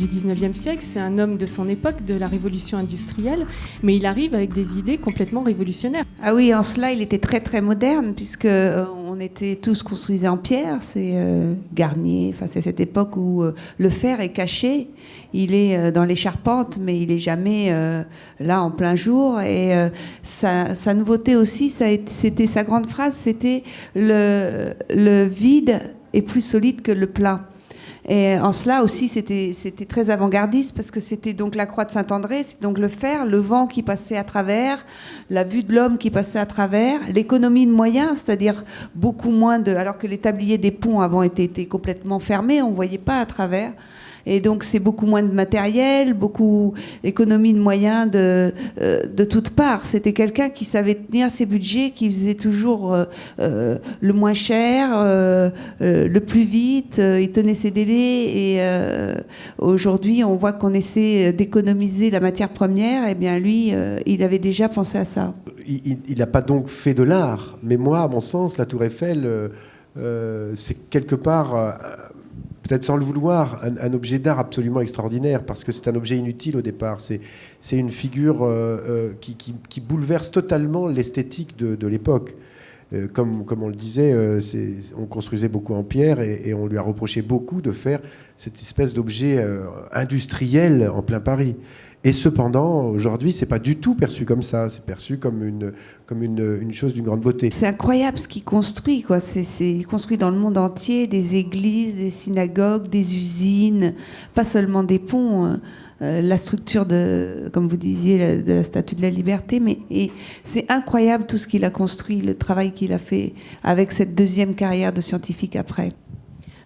du 19e siècle, c'est un homme de son époque, de la révolution industrielle, mais il arrive avec des idées complètement révolutionnaires. Ah oui, en cela, il était très très moderne, puisque on était tous construisés en pierre. C'est Garnier, enfin c'est cette époque où le fer est caché. Il est dans les charpentes, mais il est jamais là en plein jour. Et sa nouveauté aussi, c'était sa grande phrase, c'était le vide est plus solide que le plein. Et en cela aussi, c'était très avant-gardiste, parce que c'était donc la croix de Saint-André, c'est donc le fer, le vent qui passait à travers, la vue de l'homme qui passait à travers, l'économie de moyens, c'est-à-dire beaucoup moins de... Alors que les tabliers des ponts avant étaient complètement fermés, on ne voyait pas à travers. Et donc, c'est beaucoup moins de matériel, beaucoup d'économie de moyens de toutes parts. C'était quelqu'un qui savait tenir ses budgets, qui faisait toujours le moins cher, le plus vite. Il tenait ses délais. Et aujourd'hui, on voit qu'on essaie d'économiser la matière première. Eh bien, lui, il avait déjà pensé à ça. Il n'a pas donc fait de l'art. Mais moi, à mon sens, la Tour Eiffel, c'est quelque part... peut-être sans le vouloir, un objet d'art absolument extraordinaire, parce que c'est un objet inutile au départ. C'est une figure qui bouleverse totalement l'esthétique de l'époque. Comme on le disait, on construisait beaucoup en pierre et on lui a reproché beaucoup de faire cette espèce d'objet industriel en plein Paris. Et cependant, aujourd'hui, c'est pas du tout perçu comme ça. C'est perçu comme une chose d'une grande beauté. C'est incroyable ce qu'il construit, quoi. Il construit dans le monde entier des églises, des synagogues, des usines, pas seulement des ponts. La structure comme vous disiez, de la Statue de la Liberté, et c'est incroyable tout ce qu'il a construit, le travail qu'il a fait avec cette deuxième carrière de scientifique après.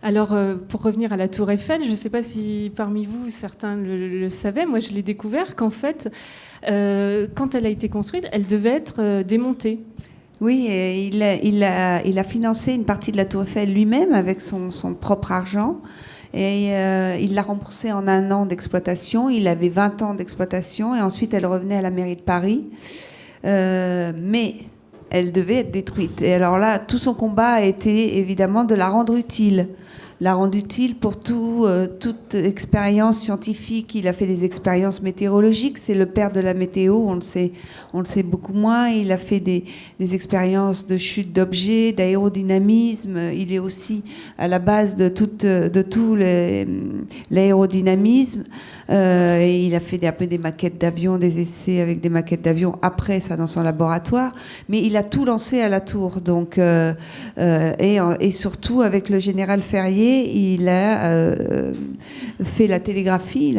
Alors, pour revenir à la Tour Eiffel, je ne sais pas si parmi vous, certains le savaient, moi je l'ai découvert qu'en fait, quand elle a été construite, elle devait être démontée. Oui, et il a financé une partie de la Tour Eiffel lui-même avec son propre argent. Et il l'a remboursée en 1 an d'exploitation. Il avait 20 ans d'exploitation et ensuite elle revenait à la mairie de Paris. Mais elle devait être détruite. Et alors là, tout son combat a été évidemment de la rendre utile. La rendre utile pour toute expérience scientifique. Il a fait des expériences météorologiques. C'est le père de la météo, on le sait beaucoup moins. Il a fait des expériences de chute d'objets, d'aérodynamisme. Il est aussi à la base de tout l'aérodynamisme. Et il a fait un peu des maquettes d'avions, des essais avec des maquettes d'avions après ça dans son laboratoire. Mais il a tout lancé à la tour. Donc, et surtout avec le général Ferrier, il a fait la télégraphie.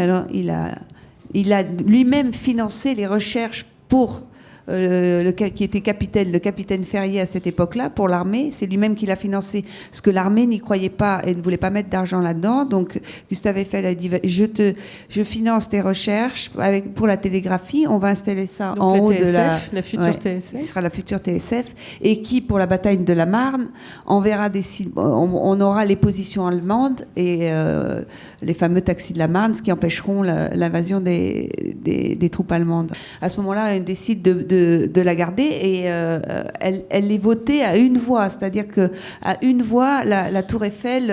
Il a lui-même financé les recherches pour qui était le capitaine Ferrier à cette époque-là, pour l'armée. C'est lui-même qui l'a financé, parce que l'armée n'y croyait pas et ne voulait pas mettre d'argent là-dedans. Donc Gustave Eiffel a dit je finance tes recherches pour la télégraphie, on va installer ça donc en haut TSF, de la future TSF. Qui sera la future TSF, et qui, pour la bataille de la Marne, enverra on aura les positions allemandes et les fameux taxis de la Marne, ce qui empêcheront l'invasion des troupes allemandes. À ce moment-là, on décide de la garder, et elle est votée à 1 voix, c'est-à-dire qu'à 1 voix, la Tour Eiffel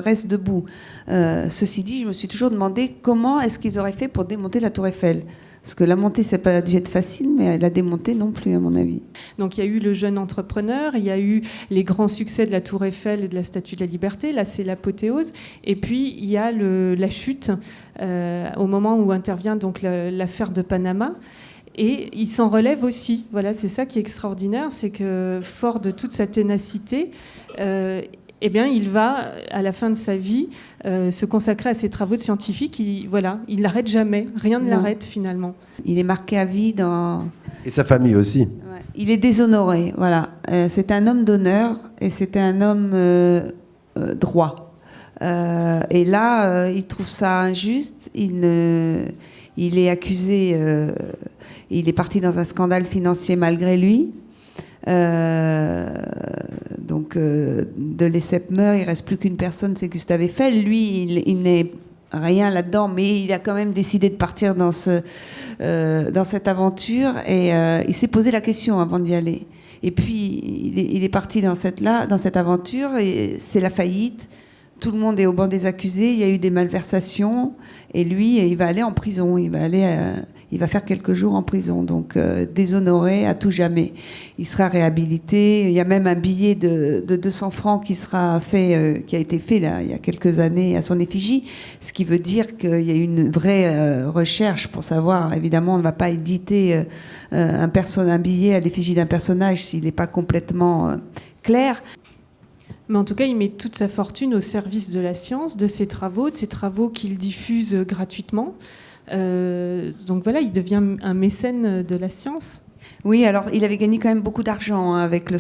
reste debout. Ceci dit, je me suis toujours demandé comment est-ce qu'ils auraient fait pour démonter la Tour Eiffel. Parce que la montée, ça n'a pas dû être facile, mais la démontée non plus, à mon avis. Donc il y a eu le jeune entrepreneur, il y a eu les grands succès de la Tour Eiffel et de la Statue de la Liberté. Là, c'est l'apothéose. Et puis, il y a la chute au moment où intervient donc l'affaire de Panama. Et il s'en relève aussi. Voilà, c'est ça qui est extraordinaire, c'est que fort de toute sa ténacité, eh bien, il va, à la fin de sa vie, se consacrer à ses travaux de scientifique. Il n'arrête jamais. Rien ne l'arrête, finalement. Il est marqué à vie dans... Et sa famille aussi. Ouais. Il est déshonoré, voilà. C'est un homme d'honneur et c'était un homme droit. Et là, il trouve ça injuste. Il est accusé... il est parti dans un scandale financier malgré lui. Donc de Lesseps meurt, il reste plus qu'une personne, c'est Gustave Eiffel. Lui, il n'est rien là-dedans, mais il a quand même décidé de partir dans cette aventure, et il s'est posé la question avant d'y aller. Et puis il est parti dans cette aventure, et c'est la faillite. tout le monde est au banc des accusés, il y a eu des malversations, et lui, il va aller en prison, il va faire quelques jours en prison, donc déshonoré à tout jamais. Il sera réhabilité. Il y a même un billet de 200 francs qui a été fait là, il y a quelques années à son effigie, ce qui veut dire qu'il y a une vraie recherche pour savoir. Évidemment, on ne va pas éditer un billet à l'effigie d'un personnage s'il n'est pas complètement clair. Mais en tout cas, il met toute sa fortune au service de la science, de ses travaux qu'il diffuse gratuitement. Donc voilà, il devient un mécène de la science. Oui, alors il avait gagné quand même beaucoup d'argent avec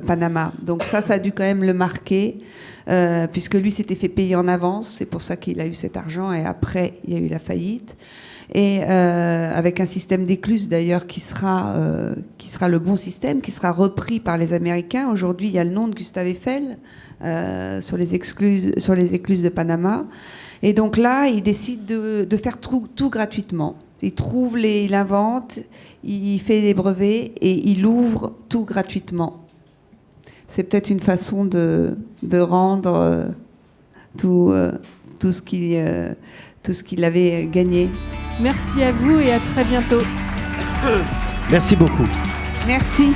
Panama. Donc ça a dû quand même le marquer, puisque lui s'était fait payer en avance. C'est pour ça qu'il a eu cet argent. Et après, il y a eu la faillite. Et avec un système d'écluses d'ailleurs qui sera le bon système, qui sera repris par les Américains. Aujourd'hui, il y a le nom de Gustave Eiffel sur les écluses de Panama. Et donc là, il décide de faire tout gratuitement. Il invente, il fait les brevets et il ouvre tout gratuitement. C'est peut-être une façon de rendre tout ce qu'il avait gagné. Merci à vous et à très bientôt. Merci beaucoup. Merci.